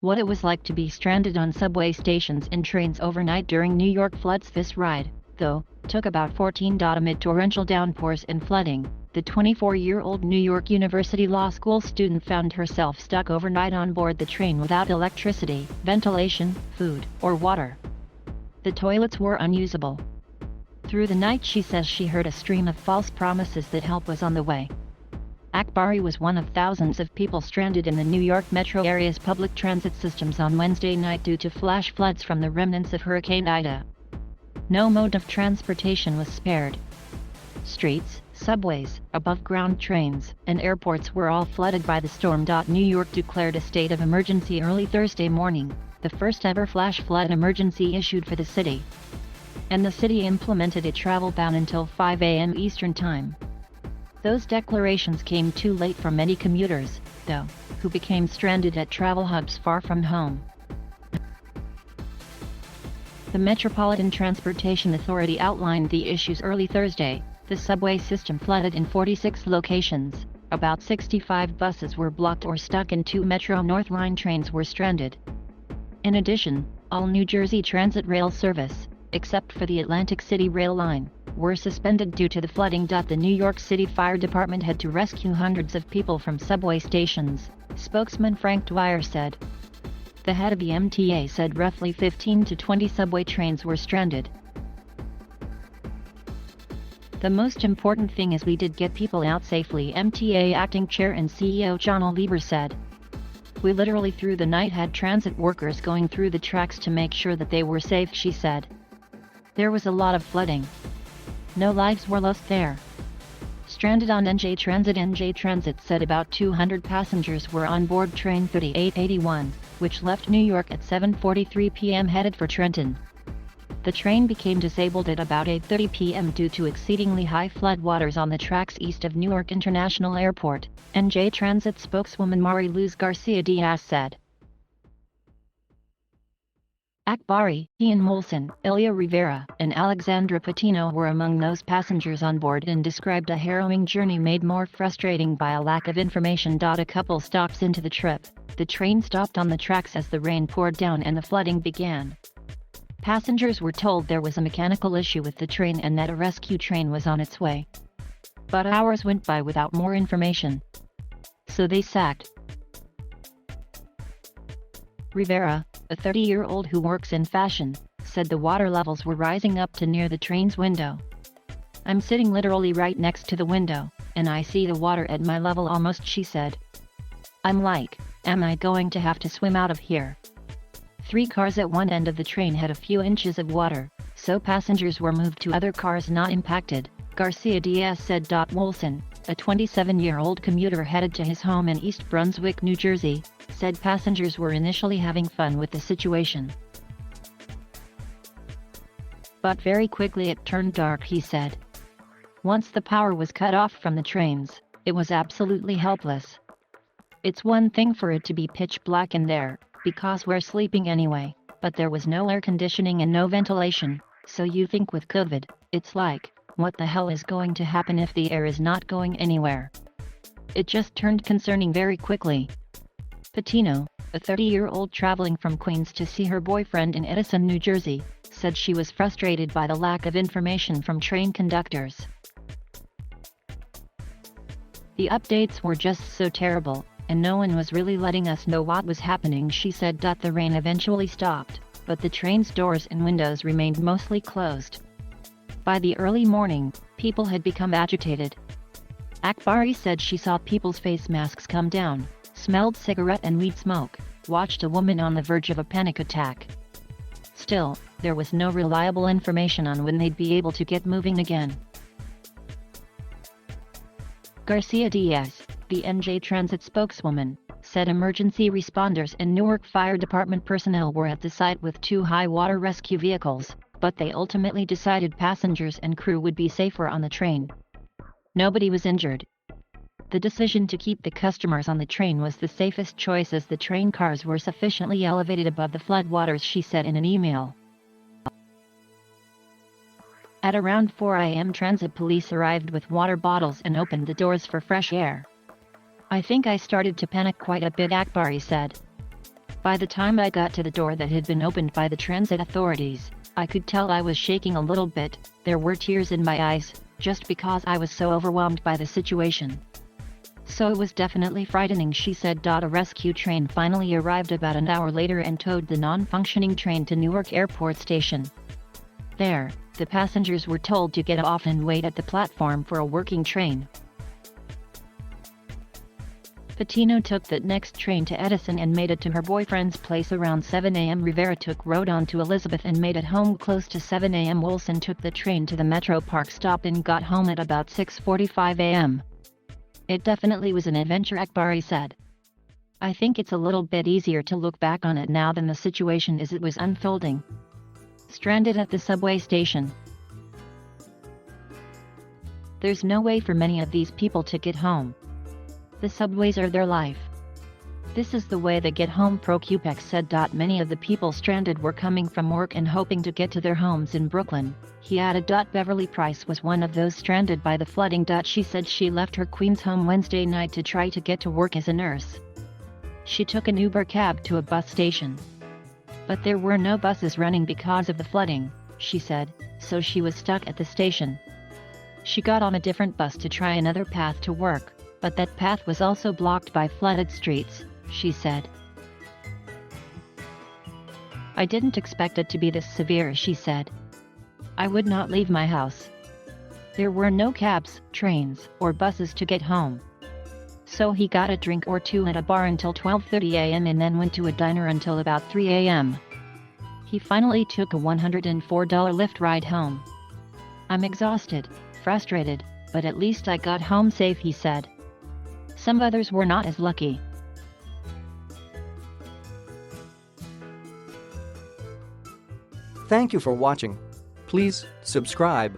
What it was like to be stranded on subway stations and trains overnight during New York floods. This ride, though, took about 14 days amid torrential downpours and flooding. The 24-year-old New York University Law School student found herself stuck overnight on board the train without electricity, ventilation, food, or water. The toilets were unusable. Through the night, she says she heard a stream of false promises that help was on the way. Akbari was one of thousands of people stranded in the New York metro area's public transit systems on Wednesday night due to flash floods from the remnants of Hurricane Ida. No mode of transportation was spared. Streets, subways, above-ground trains, and airports were all flooded by the storm. New York declared a state of emergency early Thursday morning, the first ever flash flood emergency issued for the city. And the city implemented a travel ban until 5 a.m. Eastern Time. Those declarations came too late for many commuters, though, who became stranded at travel hubs far from home. The Metropolitan Transportation Authority outlined the issues early Thursday. The subway system flooded in 46 locations, about 65 buses were blocked or stuck and 2 Metro North Line trains were stranded. In addition, all New Jersey Transit rail service, except for the Atlantic City Rail Line, were suspended due to the flooding. The New York City Fire Department had to rescue hundreds of people from subway stations, spokesman Frank Dwyer said. The head of the MTA said roughly 15 to 20 subway trains were stranded. The most important thing is we did get people out safely, MTA acting chair and CEO John Lieber said. We literally through the night had transit workers going through the tracks to make sure that they were safe, she said. There was a lot of flooding. No lives were lost there. Stranded on NJ Transit said about 200 passengers were on board train 3881, which left New York at 7:43 p.m. headed for Trenton. The train became disabled at about 8:30 p.m. due to exceedingly high floodwaters on the tracks east of Newark International Airport, NJ Transit spokeswoman Mari Luz Garcia-Diaz said. Akbari, Ian Molson, Ilya Rivera, and Alexandra Patino were among those passengers on board and described a harrowing journey made more frustrating by a lack of information. A couple stops into the trip, the train stopped on the tracks as the rain poured down and the flooding began. Passengers were told there was a mechanical issue with the train and that a rescue train was on its way. But hours went by without more information. So they sacked. Rivera, a 30-year-old who works in fashion, said the water levels were rising up to near the train's window. I'm sitting literally right next to the window, and I see the water at my level almost, she said. I'm like, am I going to have to swim out of here? 3 cars at one end of the train had a few inches of water, so passengers were moved to other cars not impacted, Garcia-Diaz said. Wolson, a 27-year-old commuter headed to his home in East Brunswick, New Jersey, said passengers were initially having fun with the situation. But very quickly it turned dark, he said. Once the power was cut off from the trains, it was absolutely helpless. It's one thing for it to be pitch black in there, because we're sleeping anyway, but there was no air conditioning and no ventilation, so you think with COVID, it's like, what the hell is going to happen if the air is not going anywhere? It just turned concerning very quickly. Patino, a 30-year-old traveling from Queens to see her boyfriend in Edison, New Jersey, said she was frustrated by the lack of information from train conductors. The updates were just so terrible, and no one was really letting us know what was happening, she said. The rain eventually stopped, but the train's doors and windows remained mostly closed. By the early morning, people had become agitated. Akbari said she saw people's face masks come down, smelled cigarette and weed smoke, watched a woman on the verge of a panic attack. Still, there was no reliable information on when they'd be able to get moving again. Garcia-Diaz, the NJ Transit spokeswoman, said emergency responders and Newark Fire Department personnel were at the site with 2 high-water rescue vehicles, but they ultimately decided passengers and crew would be safer on the train. Nobody was injured. The decision to keep the customers on the train was the safest choice as the train cars were sufficiently elevated above the floodwaters, she said in an email. At around 4 a.m. transit police arrived with water bottles and opened the doors for fresh air. I think I started to panic quite a bit, Akbari said. By the time I got to the door that had been opened by the transit authorities, I could tell I was shaking a little bit. There were tears in my eyes, just because I was so overwhelmed by the situation. So it was definitely frightening, she said. A rescue train finally arrived about an hour later and towed the non-functioning train to Newark Airport Station. There, the passengers were told to get off and wait at the platform for a working train. Patino took that next train to Edison and made it to her boyfriend's place around 7 a.m. Rivera took road on to Elizabeth and made it home close to 7 a.m. Wilson took the train to the Metro Park stop and got home at about 6:45 a.m. It definitely was an adventure, Akbari said. I think it's a little bit easier to look back on it now than the situation as it was unfolding. Stranded at the subway station. There's no way for many of these people to get home. The subways are their life. This is the way they get home, ProQuebec said. Many of the people stranded were coming from work and hoping to get to their homes in Brooklyn, he added. Beverly Price was one of those stranded by the flooding. She said she left her Queens home Wednesday night to try to get to work as a nurse. She took an Uber cab to a bus station. But there were no buses running because of the flooding, she said, so she was stuck at the station. She got on a different bus to try another path to work, but that path was also blocked by flooded streets, she said. I didn't expect it to be this severe, she said. I would not leave my house. There were no cabs, trains, or buses to get home. So he got a drink or two at a bar until 12:30 a.m. and then went to a diner until about 3 a.m. He finally took a $104 Lyft ride home. I'm exhausted, frustrated, but at least I got home safe, he said. Some others were not as lucky. Thank you for watching. Please subscribe.